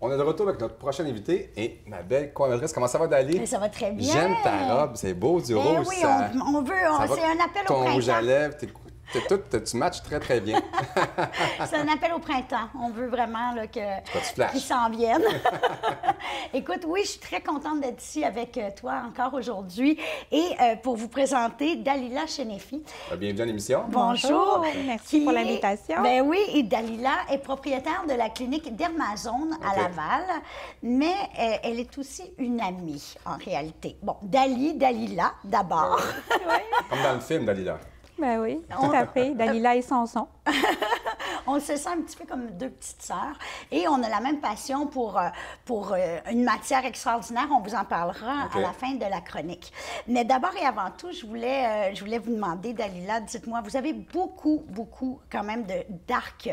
On est de retour avec notre prochaine invitée et ma belle co-animatrice. Comment ça va, Dali? Ça va très bien. J'aime ta robe, c'est beau du rouge. Oui, ça, on veut, c'est un appel au ton rouge à printemps. lèvres, tu matches très, très bien. C'est un appel au printemps. On veut vraiment là, qu'ils flashes. s'en viennent. Écoute, oui, je suis très contente d'être ici avec toi encore aujourd'hui et pour vous présenter Dalila Chenefi. Bienvenue à l'émission. Bonjour. Merci pour l'invitation. Ben oui, et Dalila est propriétaire de la clinique Dermazone à Laval, mais elle est aussi une amie en réalité. Bon, Dalila d'abord. Comme dans le film, Dalila. Ben oui, tout à fait. Dalila et Samson. On se sent un petit peu comme deux petites sœurs et on a la même passion pour une matière extraordinaire. On vous en parlera à la fin de la chronique. Mais d'abord et avant tout, je voulais vous demander, Dalila, dites-moi, vous avez beaucoup quand même d'arcs,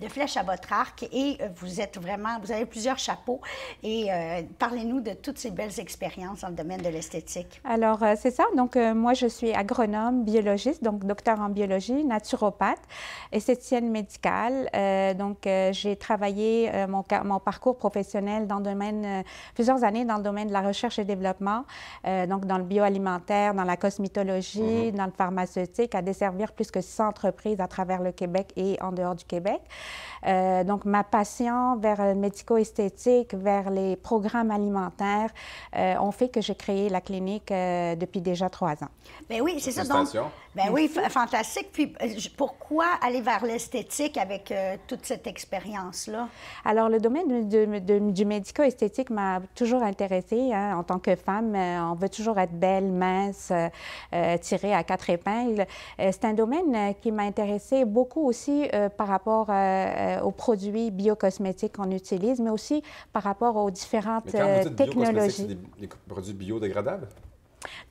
de flèches à votre arc et vous avez plusieurs chapeaux. Et parlez-nous de toutes ces belles expériences dans le domaine de l'esthétique. Alors, c'est ça. Donc, moi, je suis agronome, biologiste, donc docteur en biologie, naturopathe, esthéticienne médicale. J'ai travaillé mon parcours professionnel dans le domaine, plusieurs années dans le domaine de la recherche et développement, donc dans le bioalimentaire, dans la cosmétologie, dans le pharmaceutique, à desservir plus que 100 entreprises à travers le Québec et en dehors du Québec. Donc, ma passion vers le médico-esthétique, vers les programmes alimentaires, ont fait que j'ai créé la clinique depuis déjà 3 ans. Bien oui, c'est ça. Donc, ben oui, fantastique. Puis, pourquoi aller vers l'esthétique avec toute cette expérience-là? Alors, le domaine du médico-esthétique m'a toujours intéressée. Hein. En tant que femme, on veut toujours être belle, mince, tirée à 4 épingles. C'est un domaine qui m'a intéressée beaucoup aussi par rapport aux produits biocosmétiques qu'on utilise, mais aussi par rapport aux différentes technologies. C'est des produits biodégradables?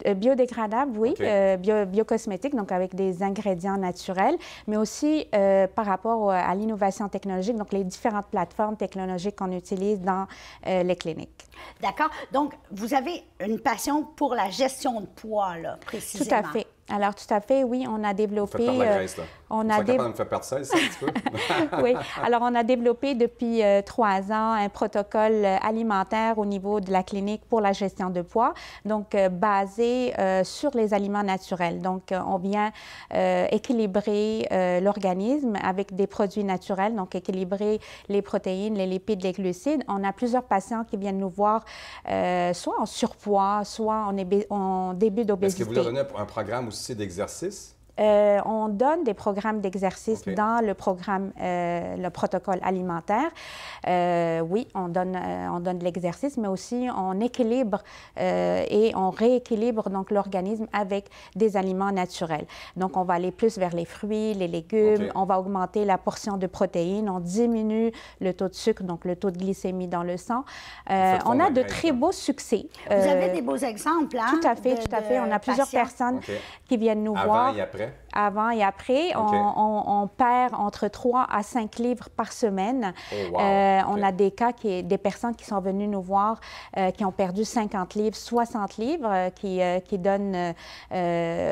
Biodégradables, oui, okay. Biocosmétiques, donc avec des ingrédients naturels, mais aussi par rapport à l'innovation technologique, donc les différentes plateformes technologiques qu'on utilise dans les cliniques. D'accord. Donc, vous avez une passion pour la gestion de poids, là, précisément. Tout à fait. Alors, tout à fait, oui, on a développé... Vous faites perdre la graisse, là. On a me faire perdre ça, ici, un petit peu. Oui. Alors, on a développé depuis 3 ans un protocole alimentaire au niveau de la clinique pour la gestion de poids, donc basé sur les aliments naturels. Donc, on vient équilibrer l'organisme avec des produits naturels, donc équilibrer les protéines, les lipides, les glucides. On a plusieurs patients qui viennent nous voir soit en surpoids, soit en début d'obésité. Est-ce que vous leur donnez un programme aussi d'exercice? On donne des programmes d'exercice dans le programme, le protocole alimentaire. Oui, on donne de l'exercice, mais aussi on équilibre et on rééquilibre donc l'organisme avec des aliments naturels. Donc, on va aller plus vers les fruits, les légumes, on va augmenter la portion de protéines, on diminue le taux de sucre, donc le taux de glycémie dans le sang. On a de très beaux succès. Vous avez des beaux exemples, hein? Tout à fait, tout à fait. On a plusieurs personnes qui viennent nous voir. Avant et après? Avant et après, on perd entre 3 à 5 livres par semaine. On a des cas, des personnes qui sont venues nous voir, qui ont perdu 50 livres, 60 livres, qui donnent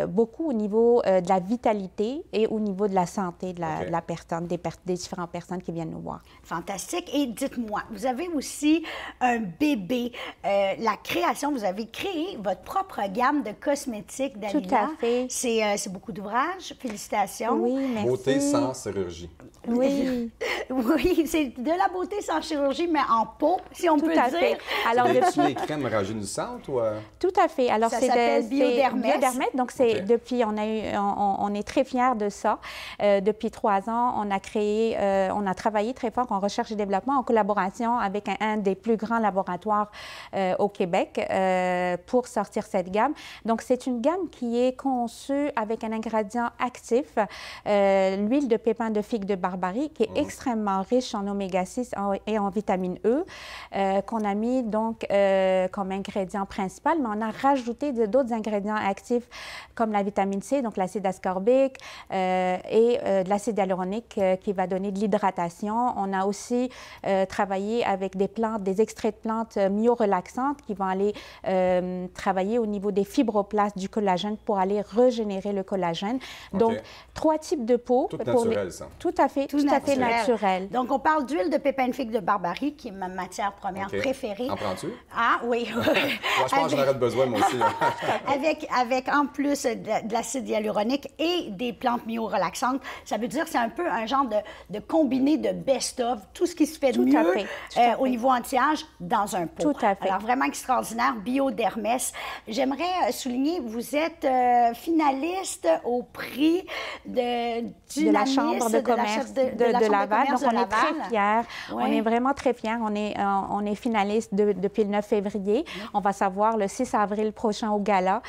beaucoup au niveau de la vitalité et au niveau de la santé de la personne, des différentes personnes qui viennent nous voir. Fantastique. Et dites-moi, vous avez aussi un bébé. La création, vous avez créé votre propre gamme de cosmétiques, Dalila. Tout à fait. C'est beaucoup d'ouvrages. Félicitations. Oui, merci. Beauté sans chirurgie. Oui. Oui, c'est de la beauté sans chirurgie, mais en peau, si on peut dire. Fait. Alors, depuis les crèmes rajeunissantes ou... Tout à fait. Alors, ça s'appelle Biodermès. Biodermès. Donc, c'est depuis, on est très fiers de ça. Depuis 3 ans, on a travaillé très fort en recherche et développement en collaboration avec un des plus grands laboratoires au Québec pour sortir cette gamme. Donc, c'est une gamme qui est conçue avec un ingrédient actif, l'huile de pépins de figue de Barbarie, qui est extrêmement riche en oméga-6 et en vitamine E, qu'on a mis donc comme ingrédient principal, mais on a rajouté d'autres ingrédients actifs comme la vitamine C, donc l'acide ascorbique et de l'acide hyaluronique qui va donner de l'hydratation. On a aussi travaillé avec des plantes, des extraits de plantes myorelaxantes qui vont aller travailler au niveau des fibroblastes du collagène pour aller régénérer le collagène. Donc, OK. 3 types de peau. Tout naturel, ça. Tout à fait, tout à fait naturel. Donc, on parle d'huile de pépins de figue de Barbarie, qui est ma matière première préférée. En prends-tu? Ah, oui. Moi, je pense que j'en aurais besoin, moi aussi. avec en plus de l'acide hyaluronique et des plantes myorelaxantes. Ça veut dire que c'est un peu un genre de combiné de best-of, tout ce qui se fait de mieux au niveau anti-âge dans un pot. Tout à fait. Alors, vraiment extraordinaire, Biodermès. J'aimerais souligner, vous êtes finaliste au prix de la Chambre de commerce de Laval. Donc, on est très fiers. Oui. On est vraiment très fiers. On est finaliste depuis le 9 février. On va savoir le 6 avril prochain au gala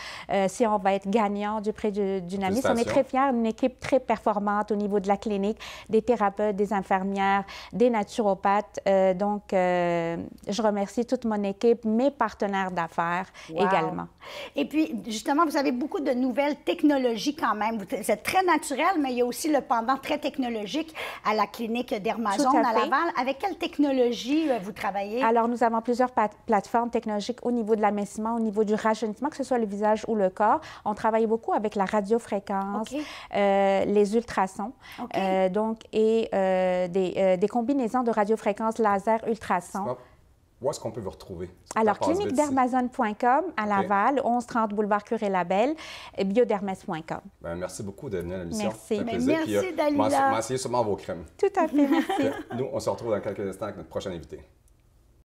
si on va être gagnant du prix d'Unamis. On est très fiers. Une équipe très performante au niveau de la clinique, des thérapeutes, des infirmières, des naturopathes. Donc, je remercie toute mon équipe, mes partenaires d'affaires également. Et puis, justement, vous avez beaucoup de nouvelles technologies quand même. Vous êtes très naturel, mais il y a aussi le pendant très technologique à la clinique Dermazone à Laval. Avec quelle technologie vous travaillez? Alors, nous avons plusieurs plateformes technologiques au niveau de l'amincissement, au niveau du rajeunissement, que ce soit le visage ou le corps. On travaille beaucoup avec la radiofréquence, les ultrasons, et des combinaisons de radiofréquence laser ultrasons. Où est-ce qu'on peut vous retrouver? Alors, cliniquedermazone.com à Laval, 1130 boulevard Curé-Labelle, et biodermes.com. Merci beaucoup de venir à l'émission. Merci. Merci, Dalila. M'essayez sûrement vos crèmes. Tout à fait, merci. Nous, on se retrouve dans quelques instants avec notre prochain invité.